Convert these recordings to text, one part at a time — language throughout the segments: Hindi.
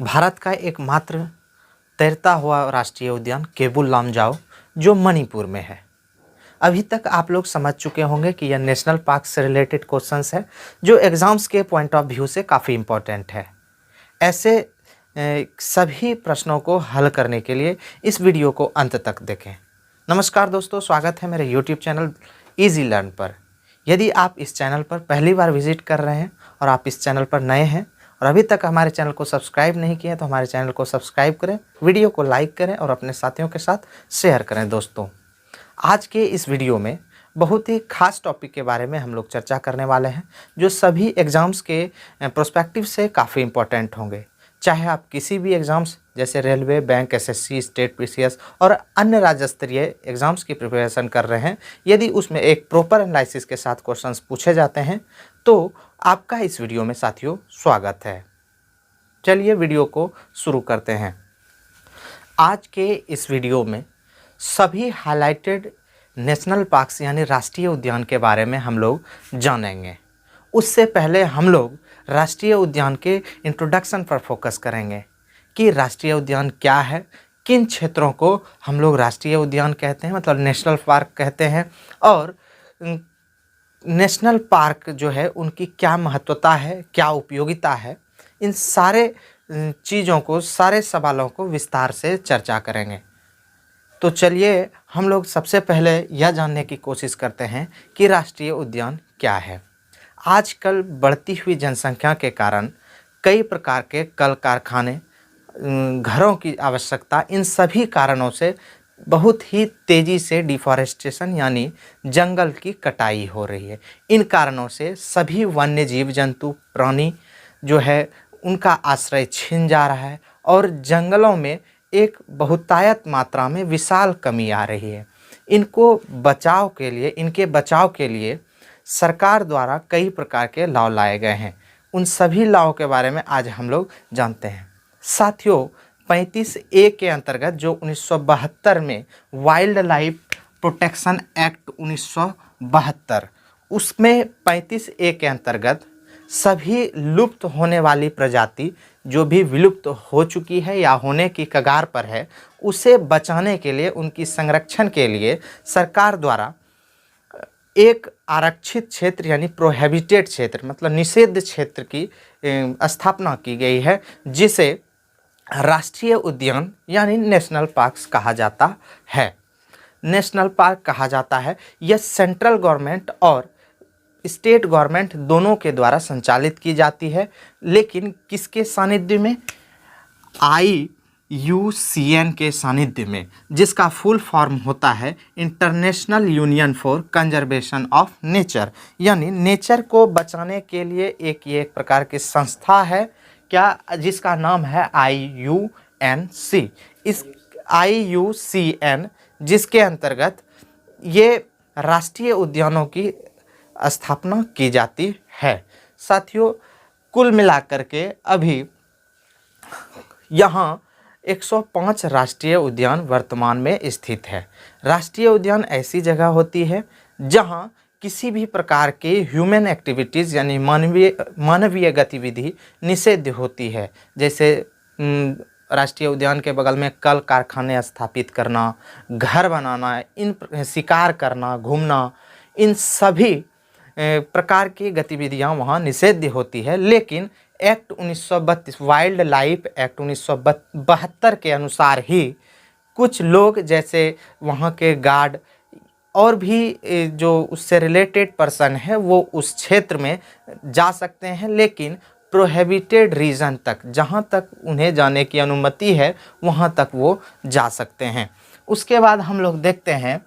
भारत का एकमात्र तैरता हुआ राष्ट्रीय उद्यान केबुल लामजाओ जो मणिपुर में है। अभी तक आप लोग समझ चुके होंगे कि यह नेशनल पार्क से रिलेटेड क्वेश्चंस है जो एग्ज़ाम्स के पॉइंट ऑफ व्यू से काफ़ी इम्पोर्टेंट है। ऐसे सभी प्रश्नों को हल करने के लिए इस वीडियो को अंत तक देखें। नमस्कार दोस्तों, स्वागत है मेरे यूट्यूब चैनल इजी लर्न पर। यदि आप इस चैनल पर पहली बार विजिट कर रहे हैं और आप इस चैनल पर नए हैं और अभी तक हमारे चैनल को सब्सक्राइब नहीं किए तो हमारे चैनल को सब्सक्राइब करें, वीडियो को लाइक करें और अपने साथियों के साथ शेयर करें। दोस्तों, आज के इस वीडियो में बहुत ही खास टॉपिक के बारे में हम लोग चर्चा करने वाले हैं जो सभी एग्ज़ाम्स के प्रोस्पेक्टिव से काफ़ी इम्पोर्टेंट होंगे। चाहे आप किसी भी एग्ज़ाम्स जैसे railway, bank, SSC, state PCS और अन्य राज्य स्तरीय एग्ज़ाम्स की प्रिपरेशन कर रहे हैं, यदि उसमें एक प्रॉपर एनालिसिस के साथ क्वेश्चंस पूछे जाते हैं तो आपका इस वीडियो में साथियों स्वागत है। चलिए वीडियो को शुरू करते हैं। आज के इस वीडियो में सभी हाइलाइटेड नेशनल पार्क्स यानी राष्ट्रीय उद्यान के बारे में हम लोग जानेंगे। उससे पहले हम लोग राष्ट्रीय उद्यान के इंट्रोडक्शन पर फोकस करेंगे कि राष्ट्रीय उद्यान क्या है, किन क्षेत्रों को हम लोग राष्ट्रीय उद्यान कहते हैं, मतलब नेशनल पार्क कहते हैं, और नेशनल पार्क जो है उनकी क्या महत्वता है, क्या उपयोगिता है। इन सारे चीज़ों को, सारे सवालों को विस्तार से चर्चा करेंगे। तो चलिए हम लोग सबसे पहले यह जानने की कोशिश करते हैं कि राष्ट्रीय उद्यान क्या है। आजकल बढ़ती हुई जनसंख्या के कारण कई प्रकार के कल कारखाने, घरों की आवश्यकता, इन सभी कारणों से बहुत ही तेज़ी से डिफॉरेस्टेशन यानी जंगल की कटाई हो रही है। इन कारणों से सभी वन्य जीव जंतु, प्राणी जो है उनका आश्रय छिन जा रहा है और जंगलों में एक बहुतायत मात्रा में विशाल कमी आ रही है। इनके बचाव के लिए सरकार द्वारा कई प्रकार के लॉ लाए गए हैं। उन सभी लॉ के बारे में आज हम लोग जानते हैं। साथियों, 35A के अंतर्गत जो 1972 में वाइल्ड लाइफ प्रोटेक्शन एक्ट 1972, उसमें 35A के अंतर्गत सभी लुप्त होने वाली प्रजाति जो भी विलुप्त हो चुकी है या होने की कगार पर है, उसे बचाने के लिए, उनकी संरक्षण के लिए सरकार द्वारा एक आरक्षित क्षेत्र यानी प्रोहिबिटेड क्षेत्र, मतलब निषिद्ध क्षेत्र की स्थापना की गई है, जिसे राष्ट्रीय उद्यान यानी नेशनल पार्क्स कहा जाता है। नेशनल पार्क कहा जाता है। यह सेंट्रल गवर्नमेंट और स्टेट गवर्नमेंट दोनों के द्वारा संचालित की जाती है, लेकिन किसके सानिध्य में? IUCN के सानिध्य में, जिसका फुल फॉर्म होता है international union for conservation of nature, यानी नेचर को बचाने के लिए एक प्रकार की संस्था है क्या, जिसका नाम है IUNC। इस IUCN जिसके अंतर्गत ये राष्ट्रीय उद्यानों की स्थापना की जाती है। साथियों, कुल मिलाकर के अभी यहाँ 105 राष्ट्रीय उद्यान वर्तमान में स्थित है। राष्ट्रीय उद्यान ऐसी जगह होती है जहाँ किसी भी प्रकार के ह्यूमन एक्टिविटीज़ यानी मानवीय गतिविधि निषिद्ध होती है। जैसे राष्ट्रीय उद्यान के बगल में कल कारखाने स्थापित करना, घर बनाना, शिकार करना, घूमना, इन सभी प्रकार की गतिविधियां वहां निषिद्ध होती है। लेकिन एक्ट 1932 वाइल्ड लाइफ एक्ट 1972 के अनुसार ही कुछ लोग, जैसे वहां के गार्ड और भी जो उससे रिलेटेड पर्सन है, वो उस क्षेत्र में जा सकते हैं, लेकिन प्रोहिबिटेड रीजन तक, जहां तक उन्हें जाने की अनुमति है वहां तक वो जा सकते हैं। उसके बाद हम लोग देखते हैं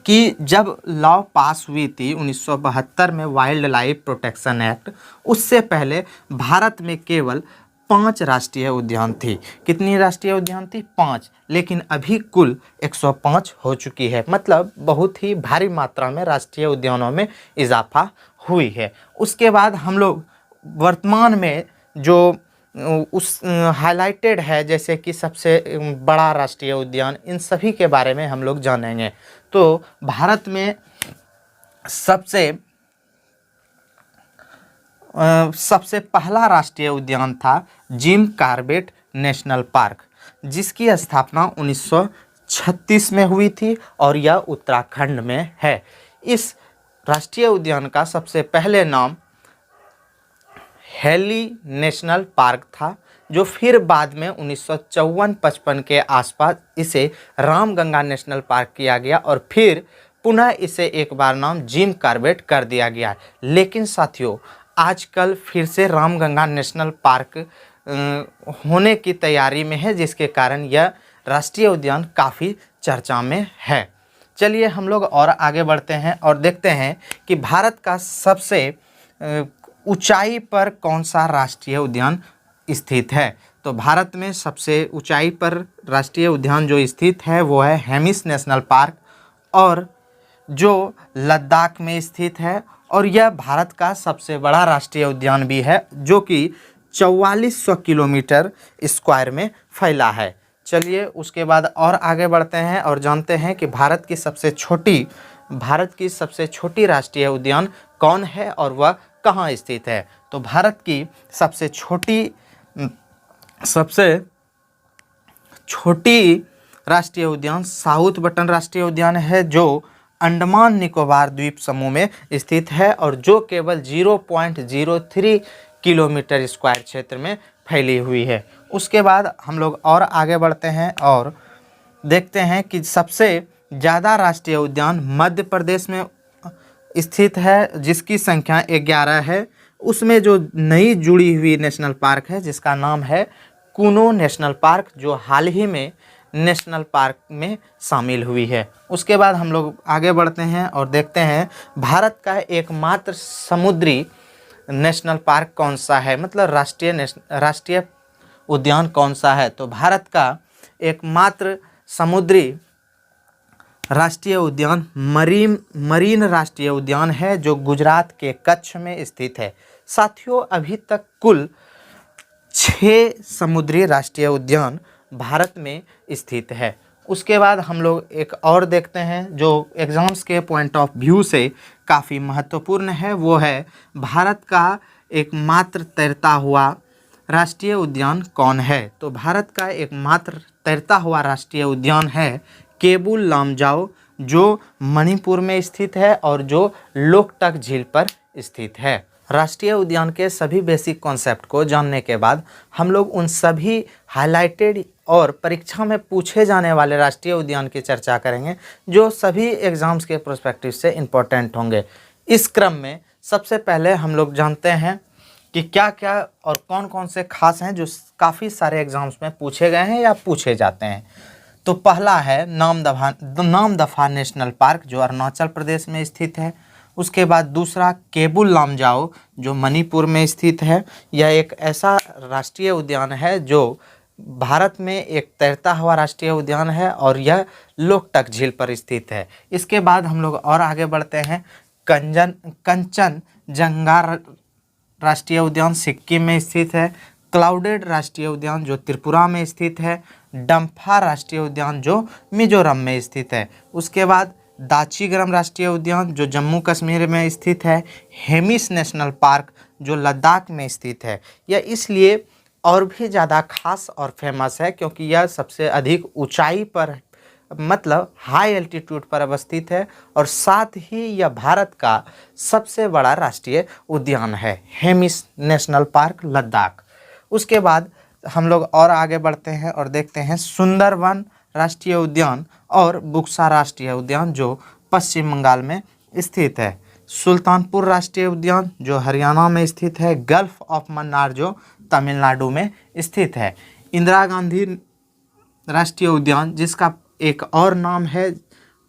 कि जब लॉ पास हुई थी 1972 में वाइल्ड लाइफ प्रोटेक्शन एक्ट, उससे पहले भारत में केवल 5 राष्ट्रीय उद्यान थी। कितनी राष्ट्रीय उद्यान थी? 5। लेकिन अभी कुल 105 हो चुकी है, मतलब बहुत ही भारी मात्रा में राष्ट्रीय उद्यानों में इजाफा हुई है। उसके बाद हम लोग वर्तमान में जो उस हाइलाइटेड है, जैसे कि सबसे बड़ा राष्ट्रीय उद्यान, इन सभी के बारे में हम लोग जानेंगे। तो भारत में सबसे सबसे पहला राष्ट्रीय उद्यान था जिम कॉर्बेट नेशनल पार्क, जिसकी स्थापना 1936 में हुई थी और यह उत्तराखंड में है। इस राष्ट्रीय उद्यान का सबसे पहले नाम हेली नेशनल पार्क था, जो फिर बाद में 1954-55 के आसपास इसे रामगंगा नेशनल पार्क किया गया और फिर पुनः इसे एक बार नाम जिम कॉर्बेट कर दिया गया। लेकिन साथियों, आजकल फिर से रामगंगा नेशनल पार्क होने की तैयारी में है, जिसके कारण यह राष्ट्रीय उद्यान काफ़ी चर्चा में है। चलिए हम लोग और आगे बढ़ते हैं और देखते हैं कि भारत का सबसे ऊंचाई पर कौन सा राष्ट्रीय उद्यान स्थित है। तो भारत में सबसे ऊंचाई पर राष्ट्रीय उद्यान जो स्थित है वो है हेमिस नेशनल पार्क, और जो लद्दाख में स्थित है, और यह भारत का सबसे बड़ा राष्ट्रीय उद्यान भी है, जो कि 4400 किलोमीटर स्क्वायर में फैला है। चलिए उसके बाद और आगे बढ़ते हैं और जानते हैं कि भारत की सबसे छोटी राष्ट्रीय उद्यान कौन है और वह कहाँ स्थित है। तो भारत की सबसे छोटी राष्ट्रीय उद्यान साउथ बटन राष्ट्रीय उद्यान है, जो अंडमान निकोबार द्वीप समूह में स्थित है और जो केवल 0.03 किलोमीटर स्क्वायर क्षेत्र में फैली हुई है। उसके बाद हम लोग और आगे बढ़ते हैं और देखते हैं कि सबसे ज़्यादा राष्ट्रीय उद्यान मध्य प्रदेश में स्थित है, जिसकी संख्या 11 है। उसमें जो नई जुड़ी हुई नेशनल पार्क है, जिसका नाम है कुनो नेशनल पार्क, जो हाल ही में नेशनल पार्क में शामिल हुई है। उसके बाद हम लोग आगे बढ़ते हैं और देखते हैं भारत का एकमात्र समुद्री नेशनल पार्क कौन सा है, मतलब राष्ट्रीय उद्यान कौन सा है। तो भारत का एकमात्र समुद्री राष्ट्रीय उद्यान मरीन राष्ट्रीय उद्यान है, जो गुजरात के कच्छ में स्थित है। साथियों, अभी तक कुल 6 समुद्री राष्ट्रीय उद्यान भारत में स्थित है। उसके बाद हम लोग एक और देखते हैं जो एग्ज़ाम्स के पॉइंट ऑफ व्यू से काफ़ी महत्वपूर्ण है, वो है भारत का एकमात्र तैरता हुआ राष्ट्रीय उद्यान कौन है। तो भारत का एकमात्र तैरता हुआ राष्ट्रीय उद्यान है केबुल लामजाओ, जो मणिपुर में स्थित है और जो लोकटक झील पर स्थित है। राष्ट्रीय उद्यान के सभी बेसिक कॉन्सेप्ट को जानने के बाद हम लोग उन सभी हाइलाइटेड और परीक्षा में पूछे जाने वाले राष्ट्रीय उद्यान की चर्चा करेंगे, जो सभी एग्ज़ाम्स के प्रोस्पेक्टिव से इम्पोर्टेंट होंगे। इस क्रम में सबसे पहले हम लोग जानते हैं कि क्या क्या और कौन कौन से खास हैं जो काफ़ी सारे एग्ज़ाम्स में पूछे गए हैं या पूछे जाते हैं। तो पहला है नामदफा नेशनल पार्क, जो अरुणाचल प्रदेश में स्थित है। उसके बाद दूसरा केबुल लामजाओ, जो मणिपुर में स्थित है। यह एक ऐसा राष्ट्रीय उद्यान है जो भारत में एक तैरता हुआ राष्ट्रीय उद्यान है और यह लोकटक झील पर स्थित है। इसके बाद हम लोग और आगे बढ़ते हैं। कंचनजंगा राष्ट्रीय उद्यान सिक्किम में स्थित है। क्लाउडेड राष्ट्रीय उद्यान जो त्रिपुरा में स्थित है। डम्फा राष्ट्रीय उद्यान जो मिजोरम में स्थित है। उसके बाद दाचीग्राम राष्ट्रीय उद्यान जो जम्मू कश्मीर में स्थित है। हेमिस नेशनल पार्क जो लद्दाख में स्थित है। यह इसलिए और भी ज़्यादा खास और फेमस है क्योंकि यह सबसे अधिक ऊंचाई पर, मतलब हाई एल्टीट्यूड पर अवस्थित है और साथ ही यह भारत का सबसे बड़ा राष्ट्रीय उद्यान है, हेमिस नेशनल पार्क लद्दाख। उसके बाद हम लोग और आगे बढ़ते हैं और देखते हैं सुंदरवन राष्ट्रीय उद्यान और बुक्सा राष्ट्रीय उद्यान जो पश्चिम बंगाल में स्थित है। सुल्तानपुर राष्ट्रीय उद्यान जो हरियाणा में स्थित है। गल्फ ऑफ मन्नार जो तमिलनाडु में स्थित है। इंदिरा गांधी राष्ट्रीय उद्यान जिसका एक और नाम है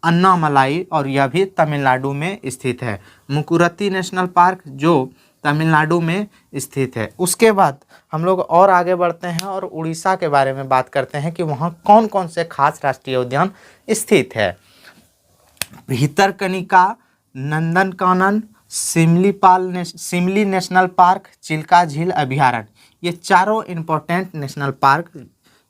अन्नामलाई और यह भी तमिलनाडु में स्थित है। मुकुरती नेशनल पार्क जो तमिलनाडु में स्थित है। उसके बाद हम लोग और आगे बढ़ते हैं और उड़ीसा के बारे में बात करते हैं कि वहाँ कौन कौन से खास राष्ट्रीय उद्यान स्थित है। भितरकनिका, नंदनकानन, सिमली नेशनल पार्क, चिल्का झील अभयारण्य, ये चारों इम्पोर्टेंट नेशनल पार्क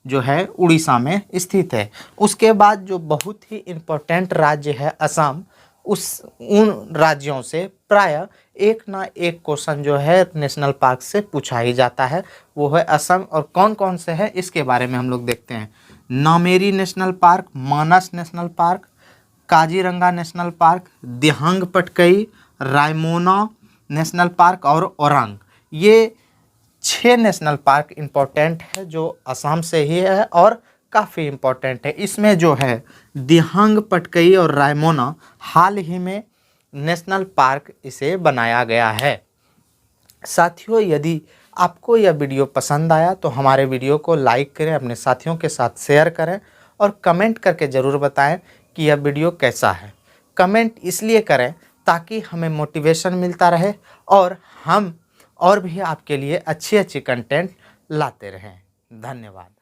जो है उड़ीसा में स्थित है। उसके बाद जो बहुत ही इम्पोर्टेंट राज्य है असम, उन राज्यों से प्रायः एक ना एक क्वेश्चन जो है नेशनल पार्क से पूछा ही जाता है। वो है असम, और कौन कौन से हैं इसके बारे में हम लोग देखते हैं। Nameri national park, Manas national park, Kaziranga national park, Dehing Patkai, Raimona national park और ओरांग। ये 6 नेशनल पार्क इम्पोर्टेंट है जो असम से ही है और काफ़ी इम्पोर्टेंट है। इसमें जो है दिहांग पटकई और रायमोना हाल ही में नेशनल पार्क इसे बनाया गया है। साथियों, यदि आपको यह वीडियो पसंद आया तो हमारे वीडियो को लाइक करें, अपने साथियों के साथ शेयर करें और कमेंट करके ज़रूर बताएं कि यह वीडियो कैसा है। कमेंट इसलिए करें ताकि हमें मोटिवेशन मिलता रहे और हम और भी आपके लिए अच्छी अच्छी कंटेंट लाते रहें। धन्यवाद।